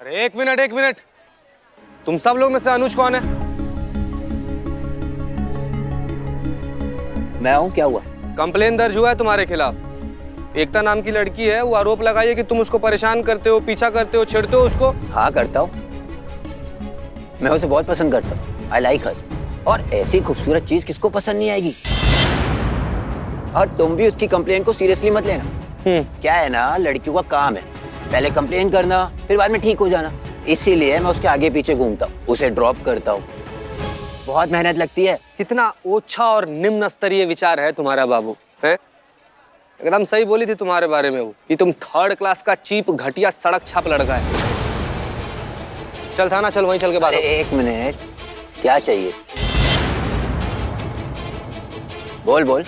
अरे एक मिनट, तुम सब लोग में से अनुज कौन है? मैं हूँ, क्या हुआ? कंप्लेन दर्ज हुआ है तुम्हारे खिलाफ। एकता नाम की लड़की है, वो आरोप लगाई है कि तुम उसको परेशान करते हो, पीछा करते हो, छेड़ते हो उसको। हाँ करता हूँ, मैं उसे बहुत पसंद करता हूँ। आई लाइक हर। और ऐसी खूबसूरत चीज किसको पसंद नहीं आएगी। और तुम भी उसकी कंप्लेन को सीरियसली मत लेना। क्या है ना, लड़कियों का काम है पहले कंप्लेन करना, फिर बाद में ठीक हो जाना। इसीलिए मैं उसके आगे पीछे घूमता हूँ, उसे ड्रॉप करता हूँ। बहुत मेहनत लगती है। कितना ओछा और निम्न स्तरीय विचार है तुम्हारा बाबू, है? एकदम सही बोली थी तुम्हारे बारे में वो कि तुम 3rd क्लास का चीप घटिया सड़क छाप लड़का है। चल थाना चल, वहीं चल के बात। एक मिनट, क्या चाहिए? बोल बोल।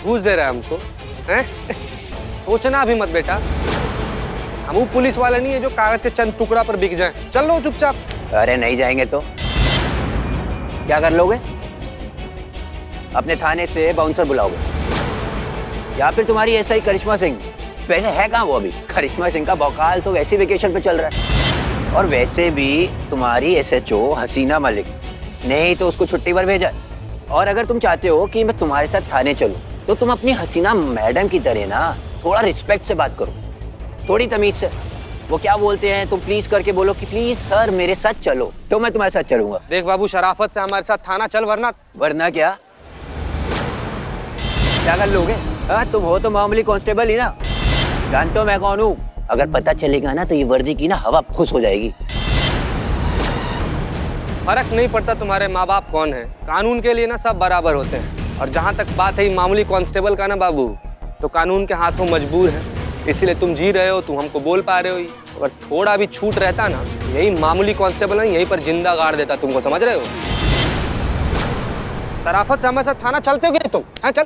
घूस दे रहा है हमको, हैं? सोचना भी मत बेटा, हम वो पुलिस वाले नहीं है जो कागज के चंद टुकड़ा पर बिक जाए। चल लो चुपचाप। अरे नहीं जाएंगे तो क्या कर लोगे? अपने थाने से बाउंसर बुलाओगे या फिर तुम्हारी एसआई करिश्मा सिंह? वैसे है कहाँ वो अभी? करिश्मा सिंह का भौकाल तो वैसे वेकेशन पे चल रहा है। और वैसे भी तुम्हारी एसएचओ हसीना मलिक ने ही तो उसको छुट्टी पर भेजा। और अगर तुम चाहते हो कि मैं तुम्हारे साथ थाने चलूं तो तुम अपनी हसीना मैडम की तरह ना थोड़ा रिस्पेक्ट से बात करो, थोड़ी तमीज से। वो क्या बोलते हैं, तुम प्लीज करके बोलो कि प्लीज सर मेरे साथ चलो, तो मैं तुम्हारे साथ चलूंगा। देख बाबू, शराफत से हमारे साथ थाना चल, वरना क्या कर लोगे? हाँ, तुम हो तो मामूली कांस्टेबल ही ना। जानते हो मैं कौन हूँ? अगर पता चलेगा ना तो ये वर्दी की ना हवा खुश हो जाएगी। फर्क नहीं पड़ता तुम्हारे माँ बाप कौन है, कानून के लिए ना सब बराबर होते हैं। और जहाँ तक बात है मामूली कांस्टेबल का ना बाबू, तो कानून के हाथों मजबूर है, इसीलिए तुम जी रहे हो, तुम हमको बोल पा रहे हो। अगर थोड़ा भी छूट रहता ना, यही मामूली कांस्टेबल है यहीं पर जिंदा गाड़ देता तुमको, समझ रहे हो? शराफत से हमारे साथ थाना चलते हो तुम? हाँ चल।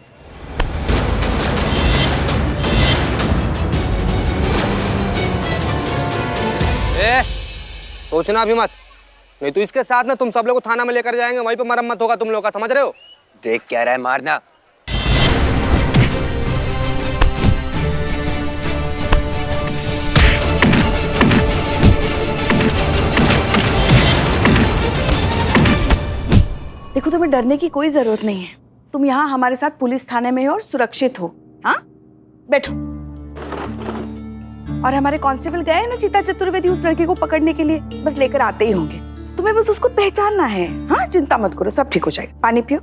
सोचना भी मत, नहीं तो इसके साथ ना तुम सब लोग को थाना में लेकर जाएंगे, वहीं पे मरम्मत होगा तुम लोग का, समझ रहे हो? देख क्या रहा है, मारना। देखो, तुम्हें डरने की कोई जरूरत नहीं है। तुम यहाँ हमारे साथ पुलिस थाने में हो और सुरक्षित हो। हाँ, बैठो। और हमारे कांस्टेबल गए हैं ना चिता चतुर्वेदी उस लड़की को पकड़ने के लिए, बस लेकर आते ही होंगे। तुम्हें बस उसको पहचानना है। हाँ, चिंता मत करो, सब ठीक हो जाएगा। पानी पियो।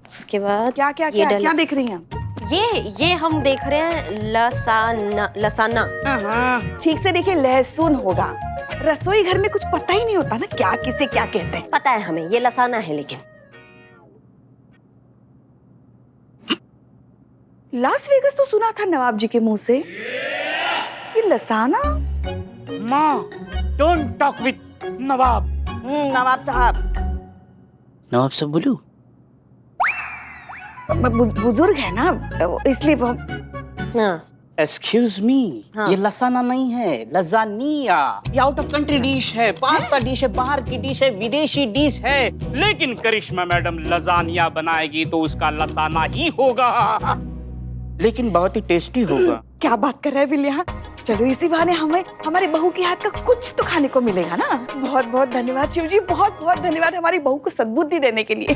उसके बाद क्या क्या क्या क्या देख रही हैं? ये हम देख रहे हैं लसाना। हाँ, ठीक से देखिए, लहसुन होगा। रसोई घर में कुछ पता ही नहीं होता ना, क्या किसे क्या कहते हैं। पता है हमें, ये लसाना है। लेकिन लास वेगस तो सुना था नवाब जी के मुंह से, ये लसाना? माँ, डोंट टॉक विद नवाब। नवाब साहब। नवाब साहब बोलूं? बुजुर्ग है ना, इसलिए वो। हाँ। एक्सक्यूज मी, हाँ। ये लसाना नहीं है, लजानिया। ये आउट ऑफ कंट्री डिश है, पास्ता डिश है, बाहर की डिश है, विदेशी डिश है। लेकिन करिश्मा मैडम लजानिया बनाएगी तो उसका लसाना ही होगा, लेकिन बहुत ही टेस्टी होगा। क्या बात कर रहा है विलिया? चलो इसी बहाने हमें हमारी बहू के हाथ का कुछ तो खाने को मिलेगा ना। बहुत बहुत धन्यवाद शिव जी, बहुत बहुत धन्यवाद हमारी बहू को सद्बुद्धि देने के लिए।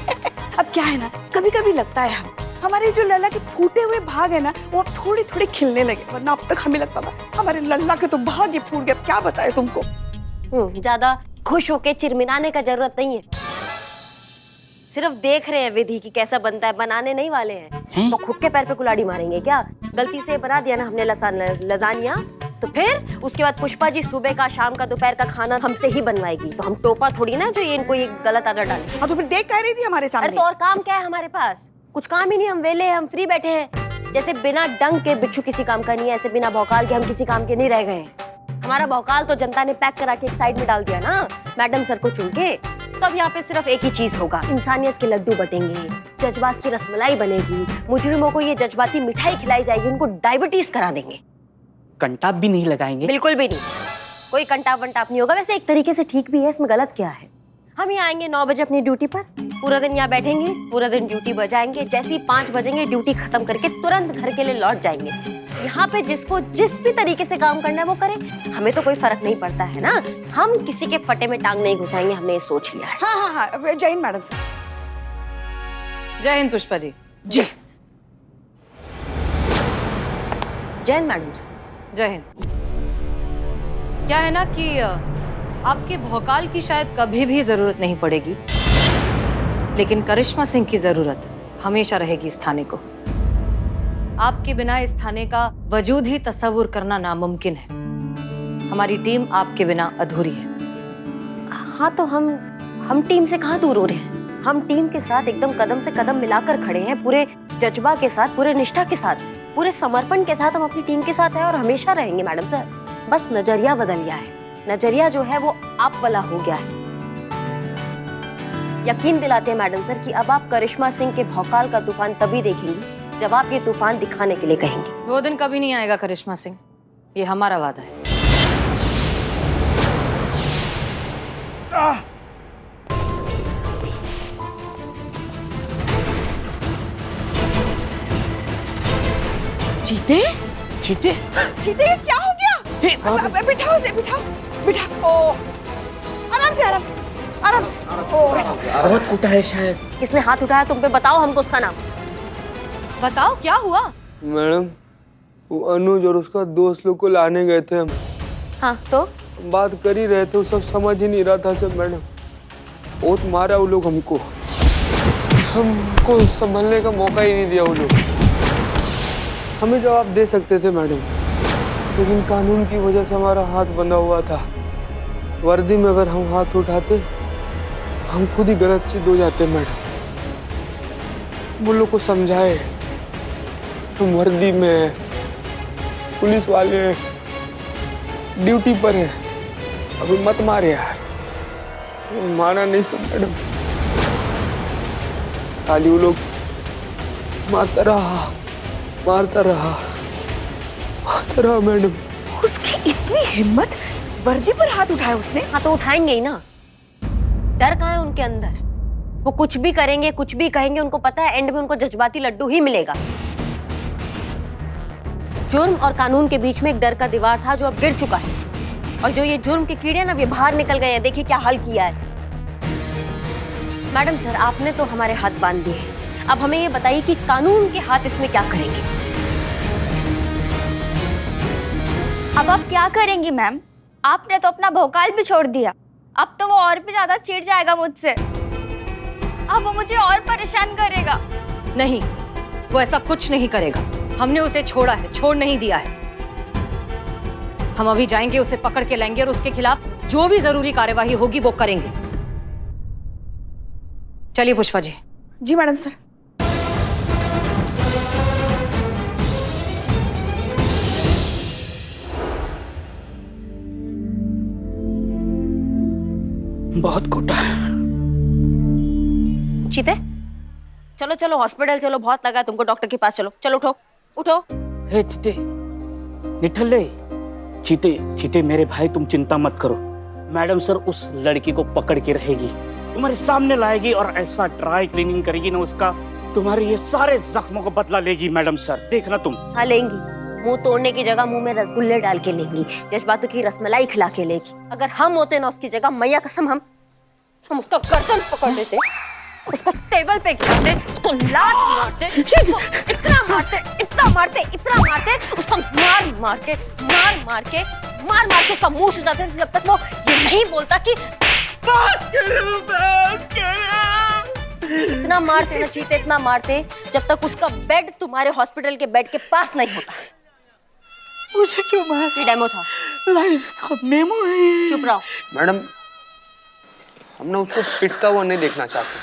अब क्या है ना, कभी कभी लगता है हमारे जो लल्ला के फूटे हुए भाग है ना, वो अब थोड़े थोड़े खिलने लगे, वरना अब तक हमें लगता था हमारे लल्ला के तो भाग ही फूट गए। क्या बताए तुमको। ज्यादा खुश होके चिरमिराने का जरूरत नहीं है, सिर्फ देख रहे हैं विधि की कैसा बनता है, बनाने नहीं वाले हैं। तो खुद के पैर पे कुल्हाड़ी मारेंगे क्या? गलती से बना दिया ना हमने लजानिया, तो फिर उसके बाद पुष्पा जी सुबह का, शाम का, दोपहर का खाना हमसे ही बनवाएगी। तो हम टोपा थोड़ी ना जो ये इनको ये गलत आदत डाले। हाँ, तो फिर देख कह रही थी हमारे सामने। अरे तो और काम क्या है हमारे पास? कुछ काम ही नहीं, हम वेले हैं, हम फ्री बैठे हैं। जैसे बिना डंग के बिच्छू किसी काम का नहीं है, ऐसे बिना भौकाल के हम किसी काम के नहीं रह गए हैं। हमारा भौकाल तो जनता ने पैक करा के एक साइड में डाल दिया ना, मैडम सर को चुन के। तो अब यहाँ पे सिर्फ एक ही चीज होगा, इंसानियत के लड्डू बटेंगे, जज्बात की रसमलाई बनेगी, मुजरिमों को ये जज्बाती मिठाई खिलाई जाएगी, उनको डायबिटीज करा देंगे। कंटाप भी नहीं लगाएंगे? बिल्कुल भी नहीं, कोई कंटाप वंटाप नहीं होगा। वैसे एक तरीके से ठीक भी है, इसमें गलत क्या है? हम ही आएंगे 9 बजे अपनी ड्यूटी पर, पूरा दिन यहाँ बैठेंगे, पूरा दिन ड्यूटी बजाएंगे, जैसे ही 5 बजेंगे ड्यूटी खत्म करके तुरंत घर के लिए लौट जाएंगे। यहाँ पे जिसको जिस भी तरीके से काम करना है वो करे, हमें तो कोई फर्क नहीं पड़ता है ना। हम किसी के फटे में टांग नहीं घुसाएंगे, हमने ये सोच लिया है। हाँ हाँ हाँ, जय हिंद मैडम सर। जय हिंद पुष्पा जी। जय जय हिंद मैडम सर। जय हिंद। क्या है ना कि आपके भौकाल की शायद कभी भी जरूरत नहीं पड़ेगी, लेकिन करिश्मा सिंह की जरूरत हमेशा रहेगी इस थाने को। आपके बिना इस थाने का वजूद ही तस्वुर करना नामुमकिन है। हमारी टीम आपके बिना अधूरी है। हाँ तो हम टीम से कहाँ दूर हो रहे हैं। हम टीम के साथ एकदम कदम से कदम मिलाकर खड़े हैं, पूरे जज्बा के साथ, पूरे निष्ठा के साथ, पूरे समर्पण के साथ हम अपनी टीम के साथ हैं और हमेशा रहेंगे मैडम सर। बस नजरिया बदल गया है। नजरिया जो है वो आप वाला हो गया है। यकीन दिलाते हैं मैडम सर कि अब आप करिश्मा सिंह के भौकाल का तूफान तभी देखेंगे जब आप ये तूफान दिखाने के लिए कहेंगे। वो दिन कभी नहीं आएगा करिश्मा सिंह, ये हमारा वादा है। जीते चीते जीते, ये क्या हो गया? बिठाओ इसे, बिठाओ। ओ आराम से, आराम से। ओ बहुत कुटा है शायद। किसने हाथ उठाया तुम पे, बताओ हमको उसका नाम। बताओ क्या हुआ? मैडम वो अनुज और उसका दोस्त लोग को लाने गए थे हम। हाँ तो बात कर ही रहे थे, वो सब समझ ही नहीं रहा था सब मैडम। बहुत मारा वो लोग हमको संभलने का मौका ही नहीं दिया वो लोग। हमें जवाब दे सकते थे मैडम, लेकिन कानून की वजह से हमारा हाथ बंधा हुआ था। वर्दी में अगर हम हाथ उठाते हम खुद ही गलत सिद्ध हो जाते मैडम। वो लोग को समझाए हम वर्दी में, पुलिस वाले ड्यूटी पर है, अभी मत मारे यार। माना नहीं सब मैडम, खाली वो लोग मारता रहा मैडम। उसकी इतनी हिम्मत, वर्दी पर हाथ उठाया उसने। हाँ तो उठाएंगे ही ना। डर कहाँ है उनके अंदर? वो कुछ भी करेंगे, कुछ भी कहेंगे, उनको पता है एंड में उनको जज्बाती लड्डू ही मिलेगा। जुर्म और कानून के बीच में एक डर का दीवार था जो अब गिर चुका है, और जो ये जुर्म के कीड़े ना, वे बाहर निकल गए हैं। देखिए क्या हाल किया है। मैडम सर आपने तो हमारे हाथ बांध दिए, अब हमें ये बताइए कि कानून के हाथ इसमें क्या करेंगे? अब आप क्या करेंगी मैम? आपने तो अपना भौकाल भी छोड़ दिया। अब तो वो और भी ज्यादा चिढ़ जाएगा मुझसे। अब वो मुझे और परेशान करेगा। नहीं, वो ऐसा कुछ नहीं करेगा। हमने उसे छोड़ा है, छोड़ नहीं दिया है। हम अभी जाएंगे, उसे पकड़ के लाएंगे और उसके खिलाफ जो भी जरूरी कार्यवाही होगी वो करेंगे। चलिए पुष्पा जी। जी मैडम सर। बहुत कुटा है। चीते चलो चलो हॉस्पिटल चलो, बहुत लगा तुमको, डॉक्टर के पास चलो। चलो उठो उठो। हे चीते, निठल्ले, चीते मेरे भाई, तुम चिंता मत करो। मैडम सर उस लड़की को पकड़ के रहेगी, तुम्हारे सामने लाएगी और ऐसा ड्राई क्लीनिंग करेगी ना उसका, तुम्हारे ये सारे जख्मों को बदला लेगी मैडम सर, देखना तुम। हाँ लेंगी, मुंह तोड़ने की जगह मुंह में रसगुल्ले डाल के लेंगी, जज्बातों की रसमलाई खिला के लेगी। अगर हम होते ना उसकी जगह, मैया कसम हम उसका गर्दन पकड़ लेते, उसको टेबल पे गिराते, उसको लात मारते, उसको इतना मारते, उसको मार के उसका मुंह सुजाते जब तक वो ये नहीं बोलता कि बात करो। इतना मारते ना चीते, इतना मारते जब तक उसका बेड तुम्हारे हॉस्पिटल के बेड के पास नहीं होता। मुझे क्यों मार? ये डेमो था। मेमो है ये। चुप रहो मैडम, हम ना उसको पिटता हुआ नहीं देखना चाहते,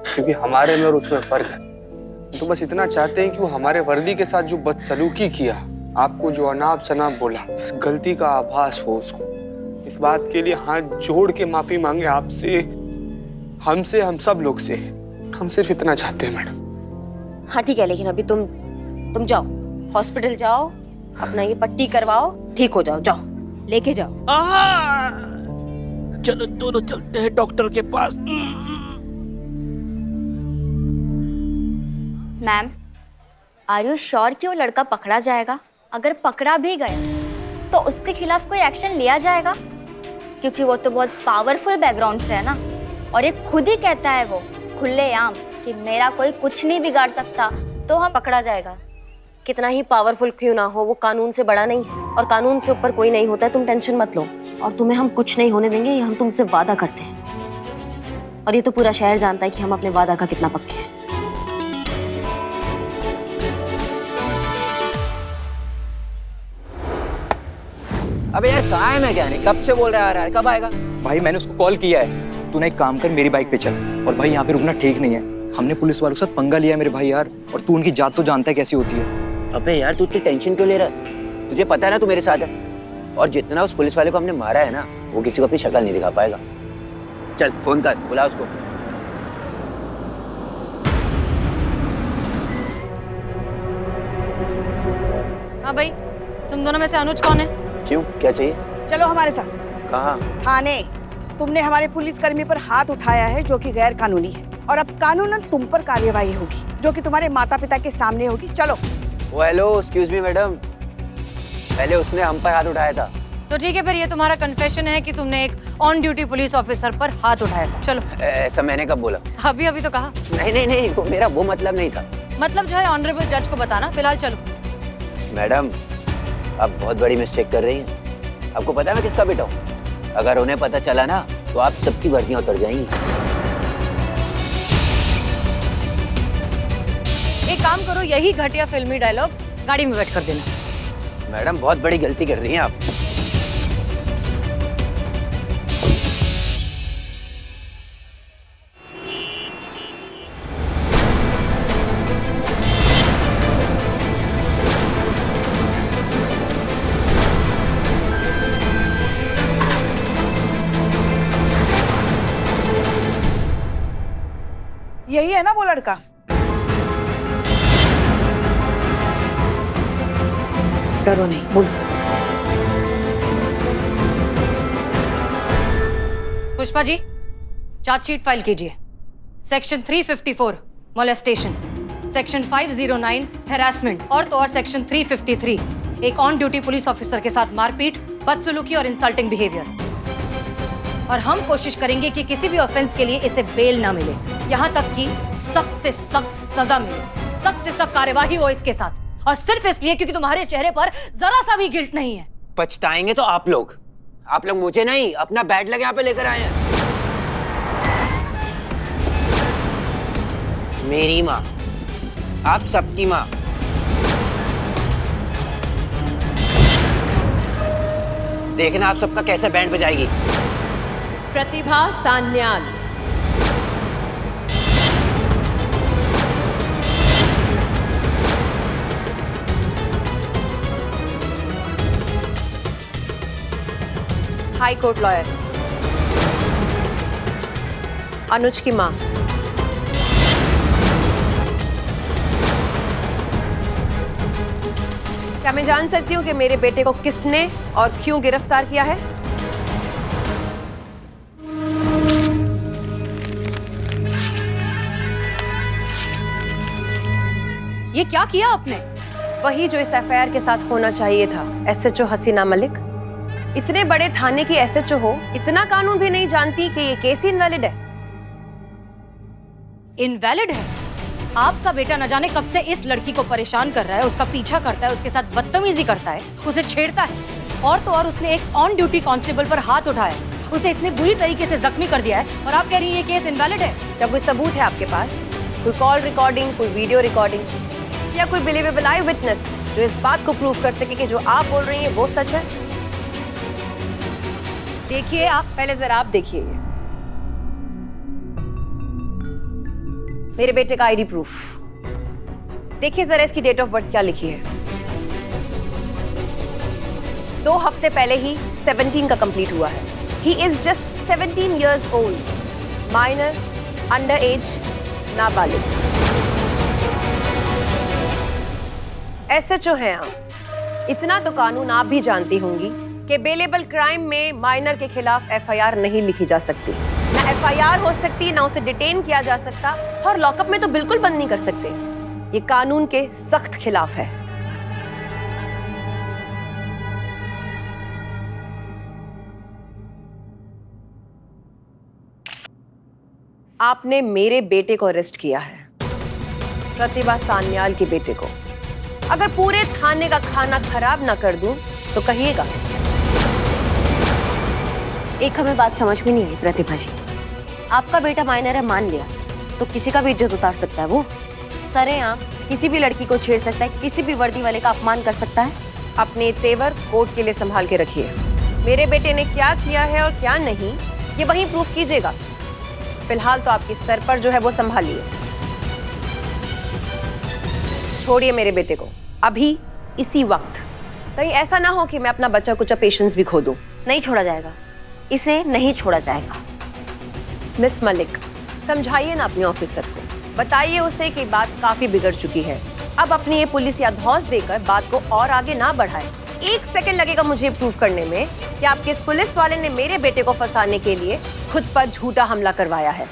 क्योंकि हमारे में और उसमें फर्क है। तो बस इतना चाहते हैं कि वो हमारे वर्दी के साथ जो बदसलूकी किया, आपको जो अनाप शनाप बोला, इस गलती का आभास हो उसको। इस बात के लिए हाथ जोड़ के माफी मांगे आपसे, हमसे, हम सब लोग से। हम सिर्फ इतना चाहते हैं मैडम। हाँ ठीक है, लेकिन अभी तुम जाओ, हॉस्पिटल जाओ, अपना ये पट्टी करवाओ, ठीक हो जाओ, जाओ लेके जाओ। चलो दोनों चलते हैं डॉक्टर के पास। मैम, आर यू श्योर कि वो लड़का पकड़ा जाएगा? अगर पकड़ा भी गया तो उसके खिलाफ कोई एक्शन लिया जाएगा? क्योंकि वो तो बहुत पावरफुल बैकग्राउंड से है ना, और ये खुद ही कहता है वो खुलेआम कि मेरा कोई कुछ नहीं बिगाड़ सकता, तो हम पकड़ा जाएगा। कितना ही पावरफुल क्यों ना हो, वो कानून से बड़ा नहीं है और कानून से ऊपर कोई नहीं होता है। तुम टेंशन मत लो, और तुम्हें हम कुछ नहीं होने देंगे, ये हम तुमसे वादा करते हैं। और ये तो पूरा शहर जानता है कि हम अपने वादा का कितना पक्के हैं। अबे यार कहाँ है मैकेनिक? कब से बोल रहा है, कब आएगा? भाई मैंने उसको कॉल किया है, तूने एक काम कर मेरी बाइक पे चल। और भाई यहाँ पे रुकना ठीक नहीं है, हमने पुलिस वालों के साथ पंगा लिया है मेरे भाई यार, और तू उनकी जात तो जानता है कैसी होती है। अबे यार तू इतनी टेंशन क्यों ले रहा है? तुझे पता है ना तू मेरे साथ है, और जितना उस पुलिस वाले को हमने मारा है ना, वो किसी को अपनी शक्ल नहीं दिखा पाएगा। चल फोन कर, बुला उसको। हाँ भाई, तुम दोनों में से अनुज कौन है? क्यों, क्या चाहिए? चलो हमारे साथ कहाँ? थाने। तुमने हमारे पुलिसकर्मी पर हाथ उठाया है जो कि गैर कानूनी है, और अब कानूनन तुम पर कार्यवाही होगी जो कि तुम्हारे माता पिता के सामने होगी। चलो। ओ हेलो, एक्सक्यूज मी मैडम, पहले उसने हम पर हाथ उठाया था। तो ठीक है, फिर ये तुम्हारा कन्फेशन है कि तुमने एक ऑन ड्यूटी पुलिस ऑफिसर पर हाथ उठाया था। चलो। ऐसा मैंने कब बोला? अभी अभी तो कहा। नहीं, वो मेरा वो मतलब नहीं था। मतलब जो है ऑनरेबल जज को बताना। फिलहाल चलो। मैडम आप बहुत बड़ी मिस्टेक कर रही हैं। आपको पता है मैं किसका बेटा हूँ? अगर उन्हें पता चला ना तो आप सबकी वर्दियां उतर जाएंगी। एक काम करो, यही घटिया फिल्मी डायलॉग गाड़ी में बैठ कर देना। मैडम बहुत बड़ी गलती कर रही हैं आप। यही है ना वो लड़का? डरो नहीं, बोलो। पुष्पा जी, चार्जशीट फाइल कीजिए। सेक्शन 354 मोलेस्टेशन, सेक्शन 509 हैरासमेंट, और तो और सेक्शन 353 एक ऑन ड्यूटी पुलिस ऑफिसर के साथ मारपीट, बदसलूकी और इंसल्टिंग बिहेवियर। और हम कोशिश करेंगे कि किसी भी ऑफेंस के लिए इसे बेल ना मिले, यहाँ तक कि सख्त से सख्त सजा मिले, सख्त से सख्त कार्यवाही हो इसके साथ। और सिर्फ इसलिए क्योंकि तुम्हारे चेहरे पर जरा सा भी गिल्ट नहीं है। पछताएंगे तो आप लोग मुझे नहीं, अपना बैड लग यहाँ पे लेकर आए हैं। मेरी माँ, आप सबकी माँ। देखना आप सबका कैसे बैंड बजाएगी। Pratibha Sanyal. High court lawyer. Anuj की मां। क्या मैं जान सकती हूँ कि मेरे बेटे को किसने और क्यों गिरफ्तार किया है? ये क्या किया आपने? वही जो इस एफआईआर के साथ होना चाहिए था। एसएचओ हसीना मलिक, इतने बड़े थाने की एसएचओ हो, इतना कानून भी नहीं जानती कि ये केस इनवैलिड है। इनवैलिड है? आपका बेटा न जाने कब से इस लड़की को परेशान कर रहा है, उसका पीछा करता है, उसके साथ बदतमीजी करता है, उसे छेड़ता है, और तो और उसने एक ऑन ड्यूटी कांस्टेबल पर हाथ उठाया, उसे इतने बुरी तरीके से जख्मी कर दिया है, और आप कह रही हैं ये केस इनवैलिड है? क्या कोई सबूत है आपके पास? कोई कॉल रिकॉर्डिंग, कोई वीडियो रिकॉर्डिंग, या कोई बिलीवेबल आई विटनेस जो इस बात को प्रूव कर सके कि जो आप बोल रही हैं वो सच है? देखिए, आप पहले जरा आप देखिए ये मेरे बेटे का आईडी प्रूफ। देखिए जरा इसकी डेट ऑफ बर्थ क्या लिखी है। 2 हफ्ते पहले ही 17 का कंप्लीट हुआ है। He is just 17 years old, minor, under as, नाबालिग। एसएचओ हैं आप, इतना तो कानून आप भी जानती होंगी कि बेलेबल क्राइम में माइनर के खिलाफ एफआईआर नहीं लिखी जा सकती। ना एफआईआर हो सकती, ना उसे डिटेन किया जा सकता, और लॉकअप में तो बिल्कुल बंद नहीं कर सकते। ये कानून के सख्त खिलाफ है। आपने मेरे बेटे को अरेस्ट किया है, प्रतिभा सान्याल के बेटे को। अगर पूरे थाने का खाना खराब ना कर दूं तो कहिएगा। एक हमें बात समझ में नहीं आई प्रतिभा जी, आपका बेटा माइनर है मान लिया, तो किसी का भी इज्जत उतार सकता है वो? सरेआम किसी भी लड़की को छेड़ सकता है, किसी भी वर्दी वाले का अपमान कर सकता है। अपने तेवर कोर्ट के लिए संभाल के रखिए। मेरे बेटे ने क्या किया है और क्या नहीं, ये वहीं प्रूफ कीजिएगा। फिलहाल तो आपके सर पर जो है वो संभालिए। छोड़िए मेरे बेटे को अभी, इसी वक्त। कहीं ऐसा ना हो कि मैं अपना बच्चा कुछ पेशेंस भी खो दूं। नहीं छोड़ा जाएगा, इसे नहीं छोड़ा जाएगा। मिस मलिक, समझाइए ना अपने ऑफिसर को, बताइए उसे कि बात काफी बिगड़ चुकी है। अब अपनी ये पुलिस या धौंस देकर बात को और आगे ना बढ़ाए। 1 सेकंड लगेगा मुझे प्रूव करने में कि आपके इस पुलिस वाले ने मेरे बेटे को फंसाने के लिए खुद पर झूठा हमला करवाया है।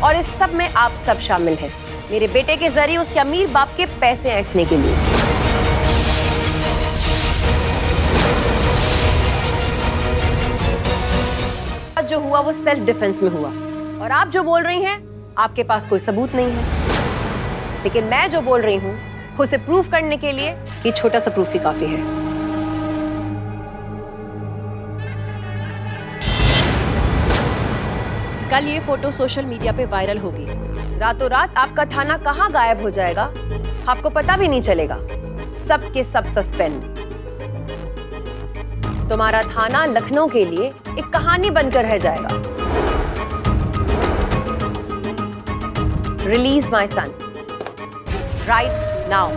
और इस सब में आप सब शामिल हैं, मेरे बेटे के जरिए उसके अमीर बाप के पैसे ऐंठने के लिए। जो हुआ वो सेल्फ डिफेंस में हुआ, और आप जो बोल रही हैं आपके पास कोई सबूत नहीं है, लेकिन मैं जो बोल रही हूं उसे प्रूफ करने के लिए ये छोटा सा प्रूफ ही काफी है। कल ये फोटो सोशल मीडिया पे वायरल होगी, रातों रात आपका थाना कहां गायब हो जाएगा आपको पता भी नहीं चलेगा। सब के सब सस्पेंड। तुम्हारा थाना लखनऊ के लिए एक कहानी बनकर रह जाएगा। Release my son right now.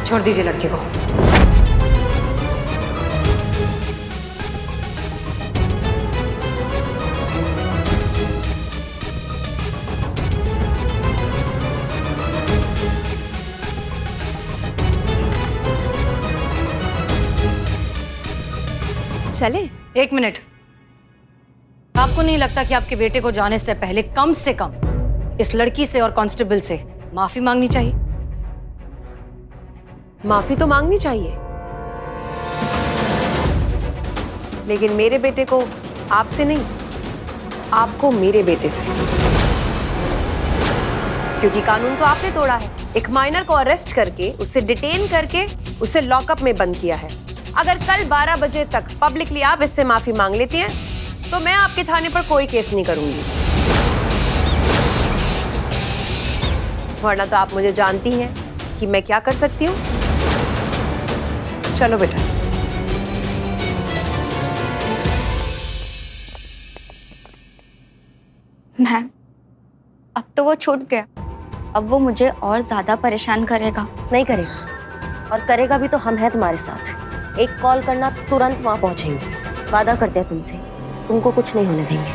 छोड़ दीजिए लड़के को। चले? 1 मिनट। आपको नहीं लगता कि आपके बेटे को जाने से पहले कम से कम इस लड़की से और कांस्टेबल से माफी मांगनी चाहिए? माफी तो मांगनी चाहिए, लेकिन मेरे बेटे को आपसे नहीं, आपको मेरे बेटे से। क्योंकि कानून को आपने तोड़ा है। एक माइनर को अरेस्ट करके, उसे डिटेन करके, उसे लॉकअप में बंद किया है। अगर कल 12 बजे तक पब्लिकली आप इससे माफी मांग लेती हैं, तो मैं आपके थाने पर कोई केस नहीं करूंगी। वरना तो आप मुझे जानती हैं कि मैं क्या कर सकती हूँ। चलो बेटा। मैम, अब तो वो छूट गया, अब वो मुझे और ज्यादा परेशान करेगा। नहीं करेगा, और करेगा भी तो हम हैं तुम्हारे साथ। एक कॉल करना, तुरंत वहां पहुंचेंगे। वादा करते हैं तुमसे, तुमको कुछ नहीं होने देंगे।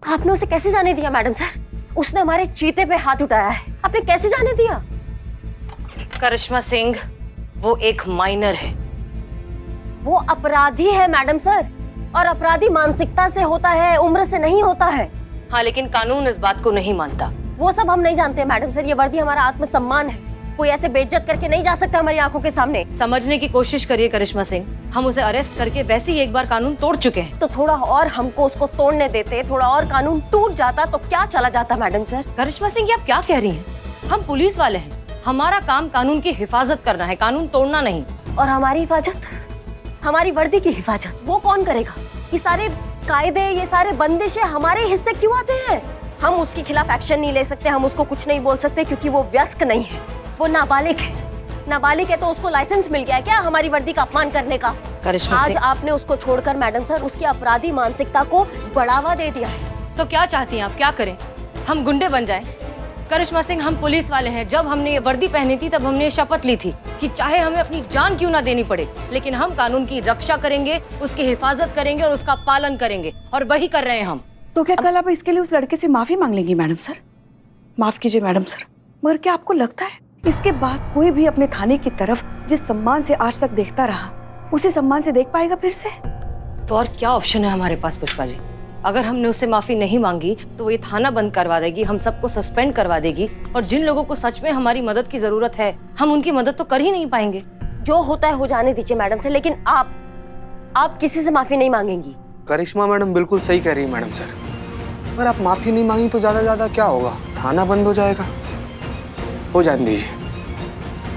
आपने उसे कैसे जाने दिया मैडम सर? उसने हमारे चीते पे हाथ उठाया है, आपने कैसे जाने दिया? करिश्मा सिंह वो एक माइनर है। वो अपराधी है मैडम सर, और अपराधी मानसिकता से होता है, उम्र से नहीं होता है। हाँ, लेकिन कानून इस बात को नहीं मानता। वो सब हम नहीं जानते मैडम सर, ये वर्दी हमारा आत्मसम्मान है। कोई ऐसे बेइज्जत करके नहीं जा सकता हमारी आंखों के सामने। समझने की कोशिश करिए करिश्मा सिंह, हम उसे अरेस्ट करके वैसे ही एक बार कानून तोड़ चुके हैं। तो थोड़ा और हमको उसको तोड़ने देते, थोड़ा और कानून टूट जाता तो क्या चला जाता मैडम सर? करिश्मा सिंह, ये आप क्या कह रही हैं? हम पुलिस वाले हैं, हमारा काम कानून की हिफाजत करना है, कानून तोड़ना नहीं। और हमारी हिफाजत, हमारी वर्दी की हिफाजत वो कौन करेगा? ये सारे कायदे, ये सारे बंदिशें हमारे हिस्से क्यों आते हैं? हम उसके खिलाफ एक्शन नहीं ले सकते, हम उसको कुछ नहीं बोल सकते, क्योंकि वो वयस्क नहीं है, वो नाबालिग है। नाबालिग है तो उसको लाइसेंस मिल गया है क्या हमारी वर्दी का अपमान करने का? करिश्मा आज सिंह, आपने उसको छोड़कर मैडम सर उसकी अपराधी मानसिकता को बढ़ावा दे दिया है। तो क्या चाहती हैं आप? क्या करें? हम गुंडे बन जाएं? करिश्मा सिंह, हम पुलिस वाले हैं। जब हमने ये वर्दी पहनी थी तब हमने ये शपथ ली थी कि चाहे हमें अपनी जान क्यों ना देनी पड़े, लेकिन हम कानून की रक्षा करेंगे, उसकी हिफाजत करेंगे और उसका पालन करेंगे, और वही कर रहे हैं हम। तो क्या कल आप इसके लिए उस लड़के से माफी मांग लेंगी मैडम सर? माफ कीजिए मैडम सर, मगर क्या आपको लगता है इसके बाद कोई भी अपने थाने की तरफ जिस सम्मान से आज तक देखता रहा उसी सम्मान से देख पाएगा फिर से? तो और क्या ऑप्शन है हमारे पास पुष्पा जी? अगर हमने उससे माफी नहीं मांगी तो वो ये थाना बंद करवा देगी, हम सबको सस्पेंड करवा देगी, और जिन लोगों को सच में हमारी मदद की जरूरत है हम उनकी मदद तो कर ही नहीं पाएंगे। जो होता है हो जाने दीजिए मैडम से, लेकिन आप किसी से माफी नहीं मांगेंगी। करिश्मा मैडम बिल्कुल सही कह रही है मैडम सर। अगर आप माफी नहीं मांगी तो ज्यादा क्या होगा? थाना बंद हो जाएगा। हो जाने दीजिए,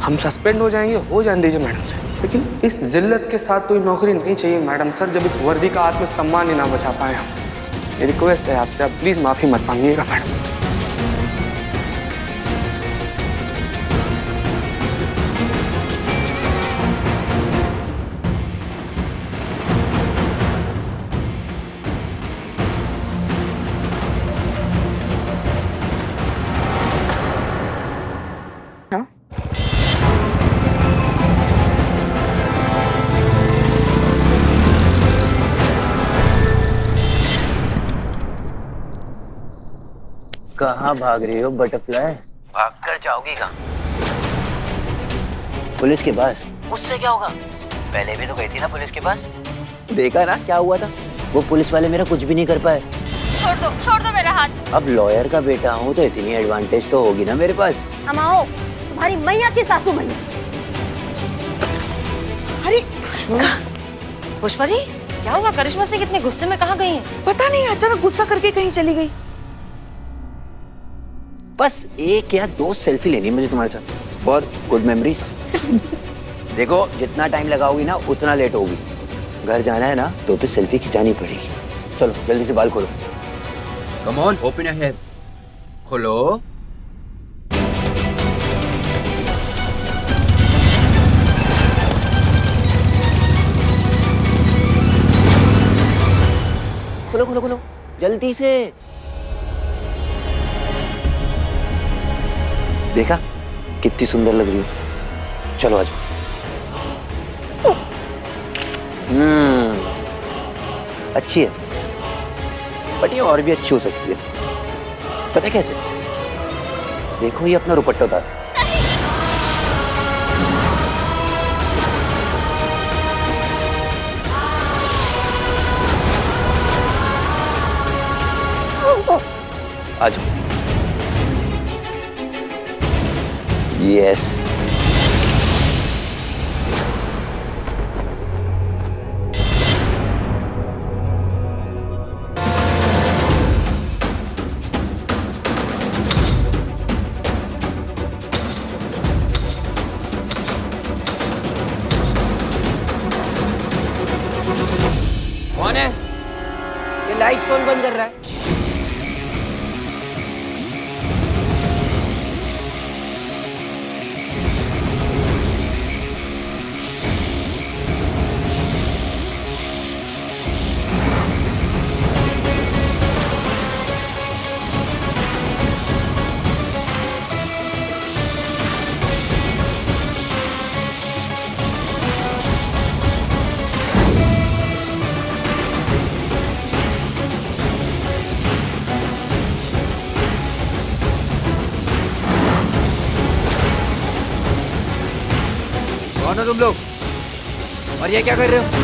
हम सस्पेंड हो जाएंगे, हो जाने दीजिए मैडम सर। लेकिन इस जिल्लत के साथ कोई नौकरी नहीं चाहिए मैडम सर, जब इस वर्दी का आत्मसम्मान ही ना बचा पाए हम। ये रिक्वेस्ट है आपसे, आप प्लीज माफी मत मांगिएगा मैडम सर। कहाँ भाग रही हो बटरफ्लाई? भाग कर जाओगी कहाँ? पुलिस के पास? उससे क्या होगा? पहले भी तो गई थी ना पुलिस के पास। देखा ना क्या हुआ था? वो पुलिस वाले मेरा कुछ भी नहीं कर पाए। छोड़ दो मेरा हाथ। अब लॉयर का बेटा हूँ तो इतनी एडवांटेज तो होगी ना मेरे पास। हम आओ, तुम्हारी मैया की सासू बनी। अरे पुष्पा जी क्या हुआ? करिश्मा सिंह इतने गुस्से में कहाँ गई हैं? पता नहीं, अचानक गुस्सा करके कहीं चली गई। बस 1 या 2 सेल्फी लेनी है मुझे तुम्हारे साथ, फॉर गुड मेमोरीज। देखो जितना टाइम लगाओगी ना उतना लेट होगी। घर जाना है ना तो सेल्फी खिंचानी पड़ेगी। चलो जल्दी से बाल खोलो। Come on, open your hair. खोलो। खोलो खोलो खोलो जल्दी से। देखा कितनी सुंदर लग रही हो। चलो आ जाओ। अच्छी है, बट ये और भी अच्छी हो सकती है। पता है कैसे? देखो ये अपना दुपट्टा उतार। आ जाओ। यस कौन है? ये लाइट्स कौन बंद कर रहा है? कौन हो तुम लोग? और ये क्या कर रहे हो?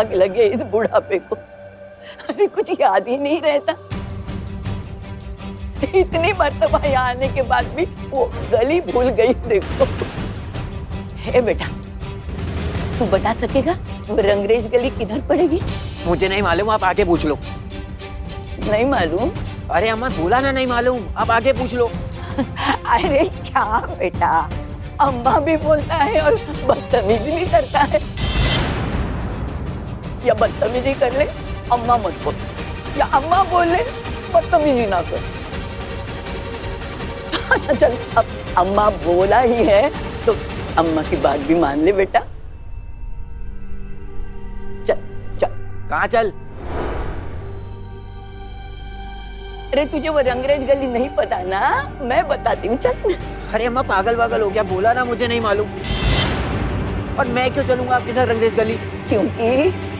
आग लगे इस बुढ़ापे को। अरे कुछ याद ही नहीं रहता। इतनी मर्तबा यहाँ आने के बाद भी वो गली भूल गई। देखो हे बेटा, तू बता सकेगा वो रंगरेज गली किधर पड़ेगी? मुझे नहीं मालूम, आप आगे पूछ लो। नहीं मालूम? अरे अम्मा बोला ना नहीं मालूम, आप आगे पूछ लो। अरे क्या बेटा, अम्मा भी बोलता है और बदतमीजी भी करता है। या बदतमीजी कर ले, अम्मा मत बोल, या अम्मा बोल ले, बदतमीजी ना कर। अच्छा चल, अब अम्मा बोला ही है तो अम्मा की बात भी मान ले बेटा। चल चल। कहाँ चल? अरे तुझे वो रंगरेज गली नहीं पता ना, मैं बताती हूँ, चल। अरे अम्मा पागल वागल हो गया, बोला ना मुझे नहीं मालूम। और मैं क्यों चलूंगा आपके साथ रंगरेज गली? क्योंकि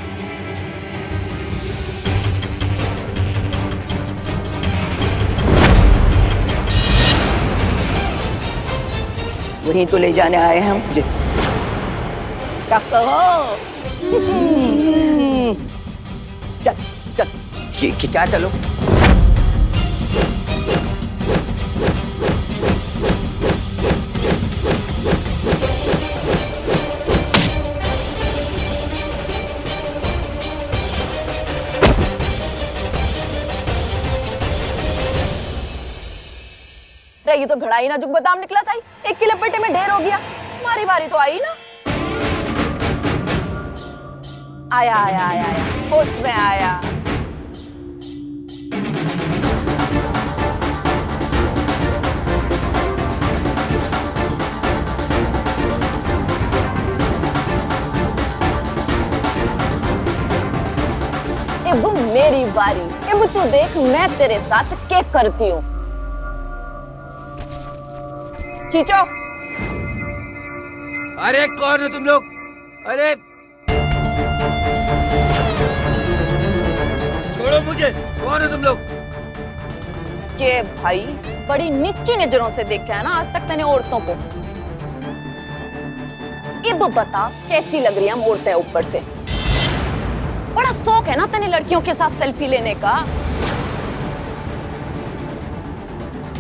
वहीं तो ले जाने आए हैं हम तुझे। क्या कहो? चल चल। क्या चलो? ये तो घड़ाई ना जुग बादाम निकला था, एक की लपेटे में ढेर हो गया। हमारी बारी तो आई ना। आया आया आया आया, उसमें आया। अब मेरी बारी, अब तू देख मैं तेरे साथ क्या करती हूँ। खींचो। अरे कौन हो तुम लोग? अरे छोड़ो मुझे, कौन हो तुम लोग? के भाई बड़ी नीची नजरों से देखा है ना आज तक तने औरतों को। अब बता कैसी लग रही हम औरतें ऊपर से? बड़ा शौक है ना तने लड़कियों के साथ सेल्फी लेने का।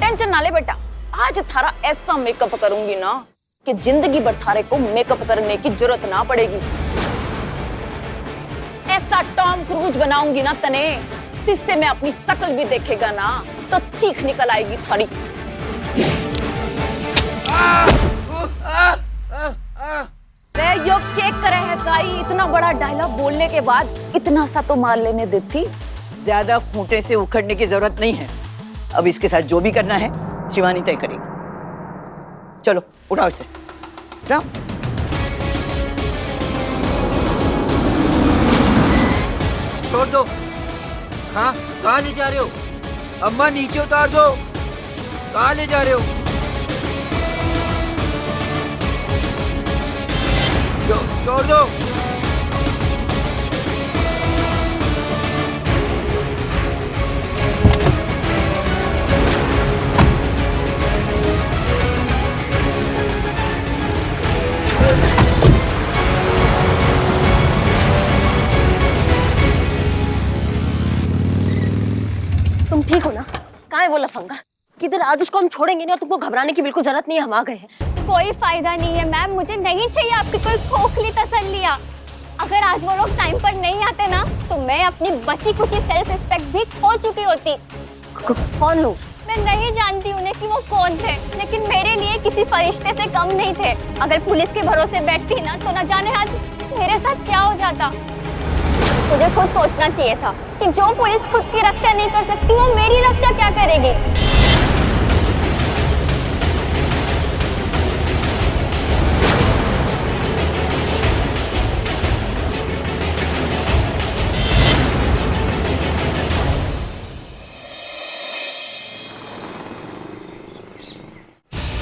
टेंशन ना ले बेटा, आज थारा ऐसा मेकअप करूंगी ना कि जिंदगी भर थारे को मेकअप करने की जरूरत ना पड़ेगी। ऐसा टॉम क्रूज बनाऊंगी ना तने, जिससे मैं अपनी शक्ल भी देखेगा ना तो चीख निकल आएगी थारी। यो केक करे है काई, इतना बड़ा डायलॉग बोलने के बाद इतना सा तो मार लेने देती। ज्यादा खूंटे से उखड़ने की जरूरत नहीं है। अब इसके साथ जो भी करना है शिवानी तय करेगी। चलो उठाओ इसे, उठाओ। छोड़ दो। हाँ, कहाँ ले जा रहे हो? अम्मा नीचे उतार दो। कहाँ ले जा रहे हो? छोड़ दो। तुम ठीक हो ना? कहाँ है वो लफंगा? किधर? आज उसको हम छोड़ेंगे नहीं और तुमको घबराने की बिल्कुल जरूरत नहीं है, हम आ गए हैं। कोई फायदा नहीं है मैम, मुझे नहीं चाहिए आपकी कोई खोखली तसल्लियाँ। अगर आज वो लोग टाइम पर नहीं आते ना तो मैं अपनी बची कुची सेल्फ रिस्पेक्ट भी खो चुकी होती। कौन लोग? मैं नहीं जानती उन्हें कि वो कौन थे, लेकिन मेरे लिए किसी फरिश्ते से कम नहीं थे। अगर पुलिस के भरोसे बैठती ना तो न जाने आज मेरे साथ क्या हो जाता। मुझे खुद सोचना चाहिए था कि जो पुलिस खुद की रक्षा नहीं कर सकती वो मेरी रक्षा क्या करेगी।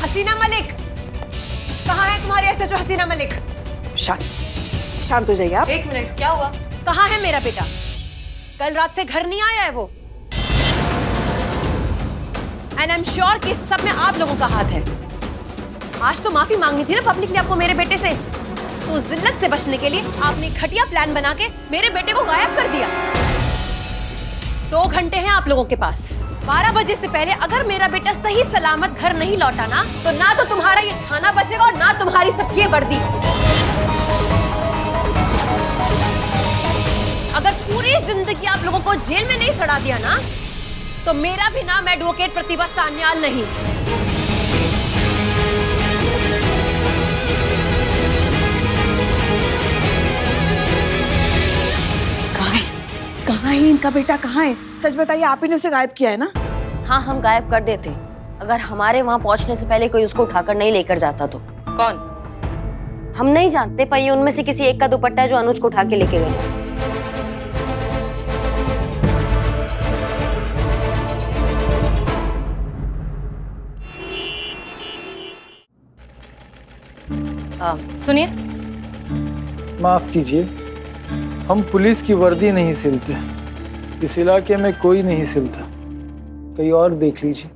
हसीना मलिक, कहाँ है तुम्हारे ऐसे जो हसीना मलिक? शांत हो जाइए आप। एक मिनट, क्या हुआ? कहाँ है मेरा बेटा? कल रात से घर नहीं आया है वो। एंड आई एम श्योर कि इस सब में आप लोगों का हाथ है। आज तो माफी मांगनी थी ना पब्लिकली आपको मेरे बेटे से। तो उस जिल्लत से बचने के लिए आपने एक घटिया प्लान बना के मेरे बेटे को गायब कर दिया। 2 घंटे हैं आप लोगों के पास। 12 बजे से पहले अगर मेरा बेटा सही सलामत घर नहीं लौटा ना तो तुम्हारा ये थाना बचेगा और ना तुम्हारी सबकी ये वर्दी। अगर पूरी जिंदगी आप लोगों को जेल में नहीं सड़ा दिया ना, तो मेरा भी नाम एडवोकेट प्रतिभा सान्याल नहीं। कहाँ है इनका बेटा, कहाँ है? सच बताइए, आप ही ने उसे गायब किया है ना? हाँ, हम गायब कर देते अगर हमारे वहां पहुंचने से पहले कोई उसको उठाकर नहीं लेकर जाता तो। कौन? हम नहीं जानते, पर ये उनमें से किसी एक का दुपट्टा है जो अनुज को उठा के लेके गए। सुनिए, माफ कीजिए, हम पुलिस की वर्दी नहीं सिलते। इस इलाके में कोई नहीं सिलता, कहीं और देख लीजिए।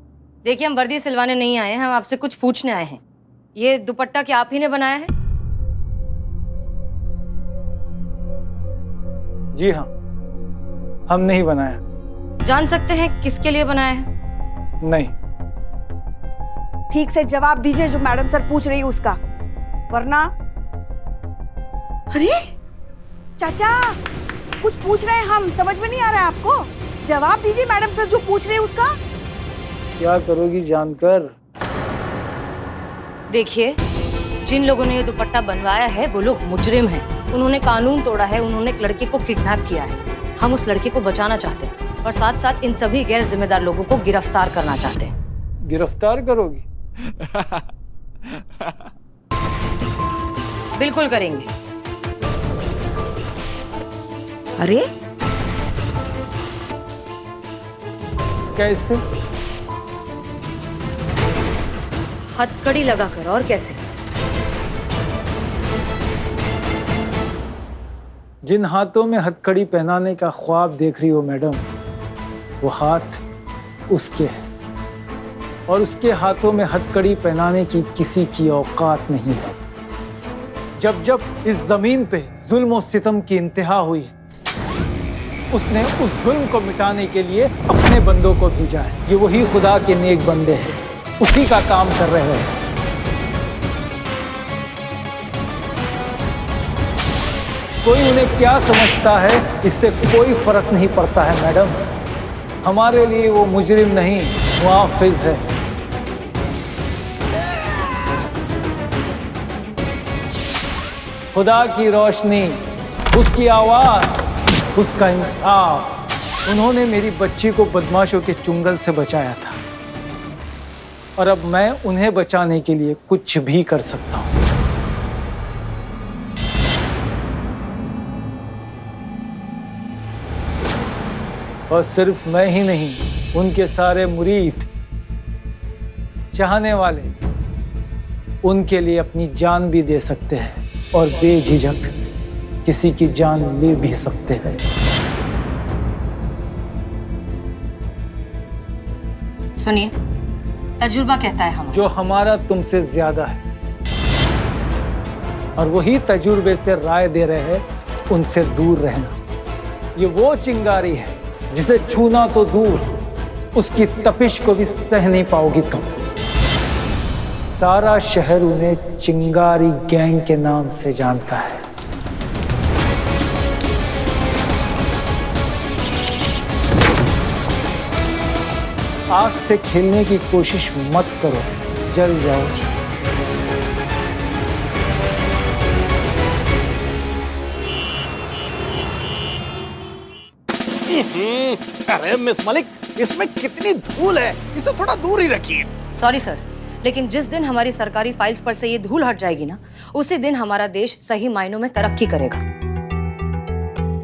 देखिए, हम वर्दी सिलवाने नहीं आए हैं, हम आपसे कुछ पूछने आए हैं। ये दुपट्टा क्या आप ही ने बनाया है? जी हाँ, हमने ही बनाया। जान सकते हैं किसके लिए बनाया है? नहीं। ठीक से जवाब दीजिए जो मैडम सर पूछ रही है उसका, वरना। अरे चाचा, कुछ पूछ रहे हैं हम, समझ में नहीं आ रहा है आपको? जवाब दीजिए मैडम सर जो पूछ रहे हैं उसका। क्या करोगी जानकर? देखिए, जिन लोगों ने ये दुपट्टा बनवाया है वो लोग मुजरिम हैं। उन्होंने कानून तोड़ा है, उन्होंने एक लड़के को किडनैप किया है। हम उस लड़के को बचाना चाहते हैं और साथ साथ इन सभी गैर जिम्मेदार लोगों को गिरफ्तार करना चाहते हैं। गिरफ्तार करोगी? बिल्कुल करेंगे। अरे कैसे? हथकड़ी लगाकर। और कैसे? जिन हाथों में हथकड़ी पहनाने का ख्वाब देख रही हो मैडम, वो हाथ उसके हैं और उसके हाथों में हथकड़ी पहनाने की किसी की औकात नहीं है। जब जब इस जमीन पे जुल्म और सितम की इंतहा हुई, उसने उस जुल्म को मिटाने के लिए अपने बंदों को भेजा है। ये वही खुदा के नेक बंदे हैं, उसी का काम कर रहे हैं। कोई उन्हें क्या समझता है, इससे कोई फर्क नहीं पड़ता है मैडम। हमारे लिए वो मुजरिम नहीं, मुआफिज है। खुदा की रोशनी, उसकी आवाज, उसका इंसाफ। उन्होंने मेरी बच्ची को बदमाशों के चुंगल से बचाया था और अब मैं उन्हें बचाने के लिए कुछ भी कर सकता हूं। और सिर्फ मैं ही नहीं, उनके सारे मुरीद, चाहने वाले उनके लिए अपनी जान भी दे सकते हैं और बेझिझक किसी की जान ले भी सकते हैं। सुनिए, तजुर्बा कहता है हमारा। जो हमारा तुमसे ज्यादा है और वही तजुर्बे से राय दे रहे हैं, उनसे दूर रहना। ये वो चिंगारी है जिसे छूना तो दूर, उसकी तपिश को भी सह नहीं पाओगी तुम। सारा शहर उन्हें चिंगारी गैंग के नाम से जानता है। आग से खेलने की कोशिश मत करो, जल जाओगी। अरे मिस मलिक, इसमें कितनी धूल है, इसे थोड़ा दूर ही रखिए। सॉरी सर, लेकिन जिस दिन हमारी सरकारी फाइल्स पर से ये धूल हट जाएगी ना, उसी दिन हमारा देश सही मायनों में तरक्की करेगा।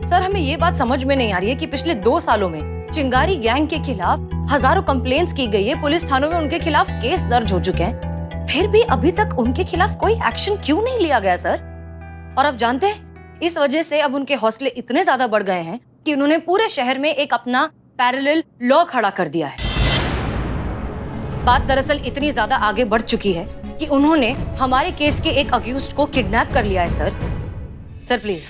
सर, हमें ये बात समझ में नहीं आ रही है कि पिछले 2 सालों में चिंगारी गैंग के खिलाफ हजारों कंप्लेंट्स की गई है, पुलिस थानों में उनके खिलाफ केस दर्ज हो चुके हैं, फिर भी अभी तक उनके खिलाफ कोई एक्शन क्यों नहीं लिया गया सर? और अब जानते हैं, इस वजह से अब उनके हौसले इतने ज्यादा बढ़ गए हैं कि उन्होंने पूरे शहर में एक अपना पैरेलल लॉ खड़ा कर दिया है। बात दरअसल इतनी ज्यादा आगे बढ़ चुकी है कि उन्होंने हमारे केस के एक अक्यूज्ड को किडनैप कर लिया है सर। सर प्लीज,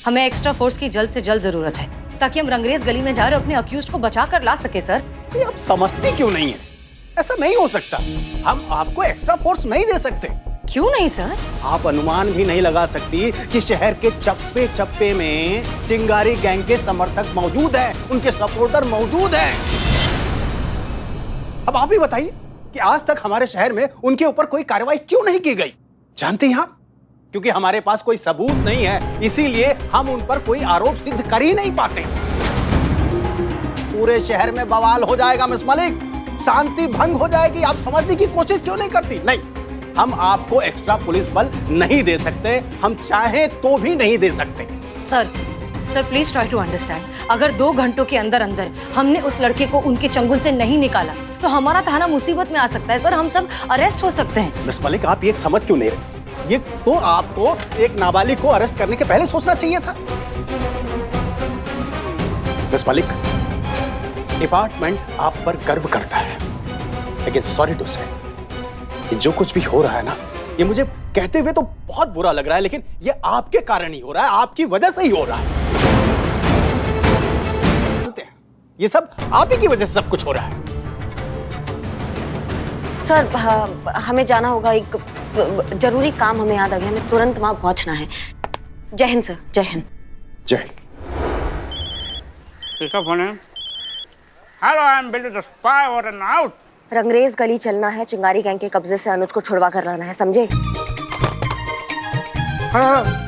हमें एक्स्ट्रा फोर्स की जल्द से जल्द जरूरत है ताकि हम रंगरेज गली में जा रहे अपने अक्यूज्ड को बचा कर ला सके सर। ये आप समझती क्यों नहीं है? ऐसा नहीं हो सकता। हम आपको एक्स्ट्रा फोर्स नहीं दे सकते। क्यों नहीं सर? आप अनुमान भी नहीं लगा सकती कि शहर के चप्पे चप्पे में चिंगारी गैंग के समर्थक मौजूद हैं, उनके सपोर्टर मौजूद हैं। अब आप ही बताइए कि आज तक हमारे शहर में उनके ऊपर कोई कार्रवाई क्यों नहीं की गई? जानती हैं आप? क्योंकि हमारे पास कोई सबूत नहीं है, इसीलिए हम उन पर कोई आरोप सिद्ध कर ही नहीं पाते। पूरे शहर में बवाल हो जाएगा मिस मलिक, शांति भंग हो जाएगी। आप समझने की कोशिश क्यों नहीं करती? नहीं, हम आपको एक्स्ट्रा पुलिस बल नहीं दे सकते, हम चाहें तो भी नहीं दे सकते। Sir please try to understand. अगर 2 घंटों के अंदर अंदर हमने उस लड़के को उनके चंगुल से नहीं निकाला तो हमारा थाना मुसीबत में आ सकता है सर, हम सब अरेस्ट हो सकते हैं। मिस मलिक, आप ये समझ क्यों नहीं रहे? ये तो आपको एक नाबालिग को अरेस्ट करने के पहले सोचना चाहिए था। मिस मलिक, डिपार्टमेंट आप पर गर्व करता है, लेकिन सॉरी टू से जो कुछ भी हो रहा है ना, ये मुझे कहते हुए तो बहुत बुरा लग रहा है, लेकिन ये आपके कारण ही हो रहा है, आपकी वजह से ही हो रहा है। ये सब आप ही की वजह से सब कुछ हो रहा है। सर हमें जाना होगा, एक जरूरी काम हमें याद आ गया, हमें तुरंत वहां पहुंचना है। जय हिंद सर। जय हिंद। जय हिंद। किसका फोन है? हेलो, आई एम बिल्ली द स्पाई और एन आउट। रंगरेज गली चलना है, चिंगारी गैंग के कब्जे से अनुज को छुड़वा कर लाना है, समझे? हाँ।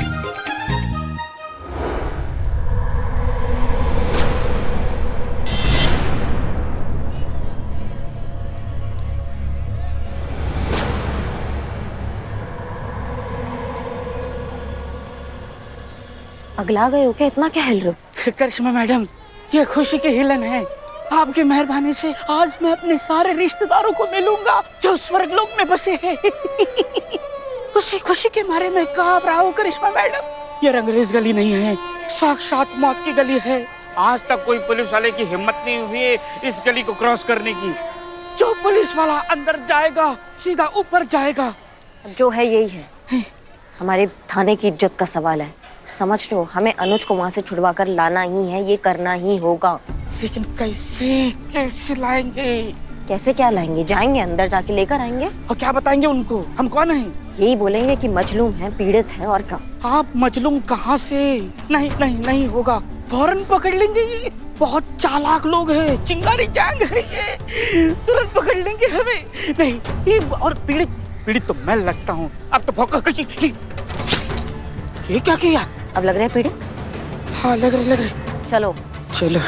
अगला गए हो क्या? इतना क्या हिल रहे हो? करिश्मा मैडम, ये खुशी की हिलन है। आपकी मेहरबानी से आज मैं अपने सारे रिश्तेदारों को मिलूंगा जो स्वर्गलोक में बसे हैं। खुशी खुशी के मारे में कांप रहा हूँ करिश्मा मैडम। ये रंगरेज गली नहीं है, साक्षात मौत की गली है। आज तक कोई पुलिस वाले की हिम्मत नहीं हुई है इस गली को क्रॉस करने की। जो पुलिस वाला अंदर जाएगा सीधा ऊपर जाएगा। जो है यही है, हमारे थाने की इज्जत का सवाल है, समझ रहे हो? हमें अनुज को वहां से छुड़वा कर लाना ही है, ये करना ही होगा। लेकिन कैसे कैसे लाएंगे? कैसे क्या लाएंगे? जाएंगे अंदर, जाके लेकर आएंगे। और क्या बताएंगे उनको? हम कौन हैं? यही बोलेंगे कि मजलूम है, पीड़ित है, और क्या। आप मजलूम कहाँ से? नहीं नहीं नहीं होगा, फौरन पकड़ लेंगे। ये बहुत चालाक लोग हैं, चिंगारी गैंग है ये, तुरंत पकड़ लेंगे हमें। नहीं, ये और पीड़ित तो मैं लगता हूँ। अब तो भौंका ये क्या किया? अब लग रहा है पीड़ित? हाँ लग रहे। चलो चलो।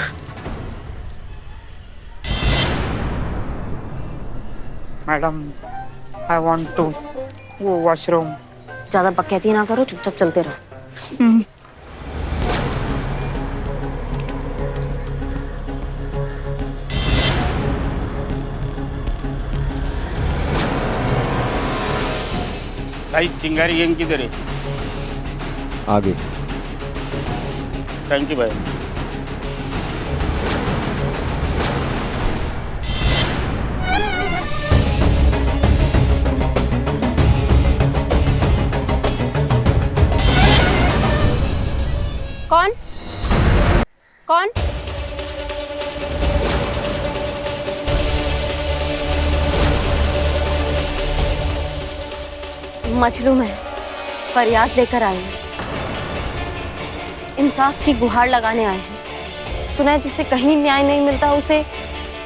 मैडम, आई वांट टू वो वॉशरूम। ज्यादा बकैती ना करो, चुपचाप चलते रहो। भाई चिंगारी गैंग किधर है? आगे। थैंक यू भाई। कौन? मजलूम है, फरियाद लेकर आए हैं, इंसाफ की गुहार लगाने आए हैं। सुना है जिसे कहीं न्याय नहीं मिलता उसे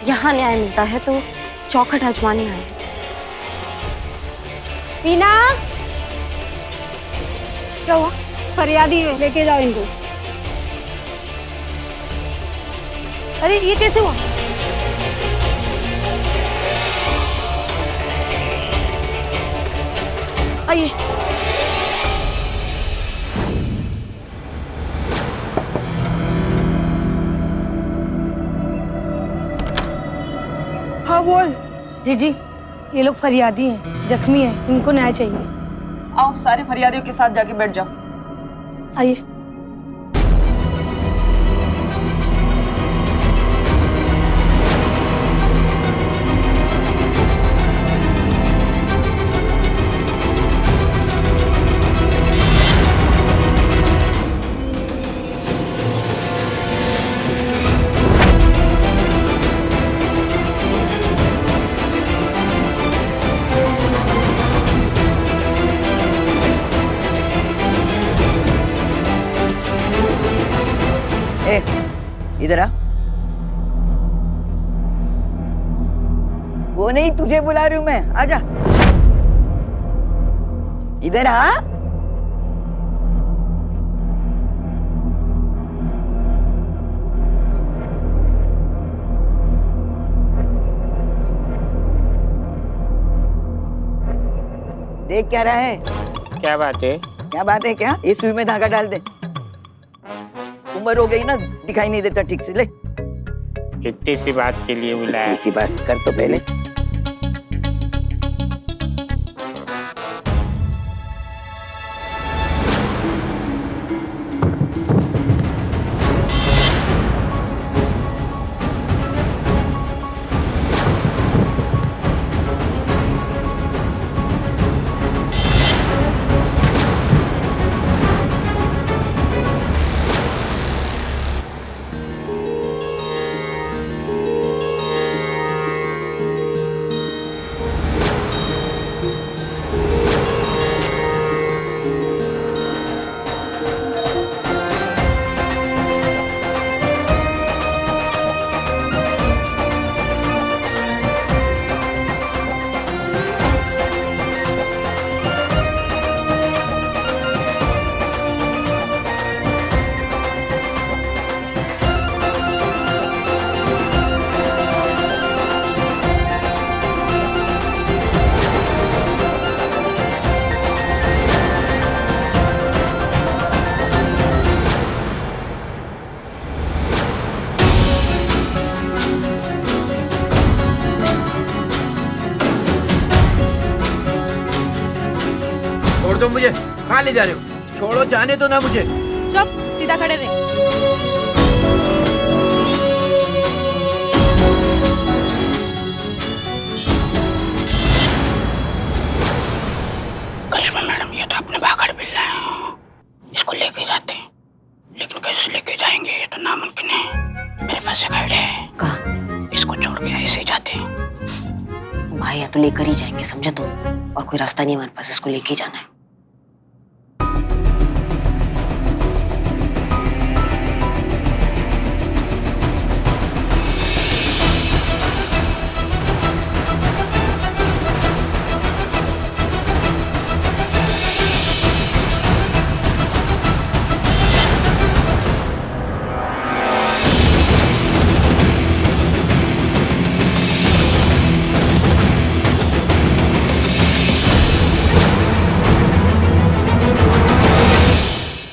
यहाँ न्याय मिलता है, तो चौखट आजमाने आए हैं। मीना, क्या हुआ? फरियादी है, लेके जाओ इनको। अरे ये कैसे हुआ? आइए। हाँ बोल। जी, ये लोग फरियादी हैं, जख्मी हैं, इनको न्याय चाहिए। आओ सारे फरियादियों के साथ जाके बैठ जाओ। आइए। ए, इधर आ। वो नहीं, तुझे बुला रही हूं मैं, आजा। इधर आ। देख क्या रहा है? क्या बात है? क्या बात है? क्या ये सुई में धागा डाल दे। उम्र हो गई ना, दिखाई नहीं देता ठीक से। ले, इतनी सी बात के लिए बुलाया? इसी बात कर तो पहले। छोड़ दो मुझे, कहाँ ले जा रहे हो? छोड़ो, जाने दो ना मुझे। चुप, सीधा खड़े रहे। करिश्मा मैडम, ये तो अपने भागड़ बिल्ला है, इसको लेके जाते हैं, लेकिन कैसे लेके जाएंगे ये तो नामुमकिन है। मेरे पास एक आइडिया है। कहाँ? इसको छोड़ के ऐसे जाते हैं। भाई या तो लेकर ही जाएंगे, समझे तुम? और कोई रास्ता नहीं हमारे पास, इसको लेके ही जाना है।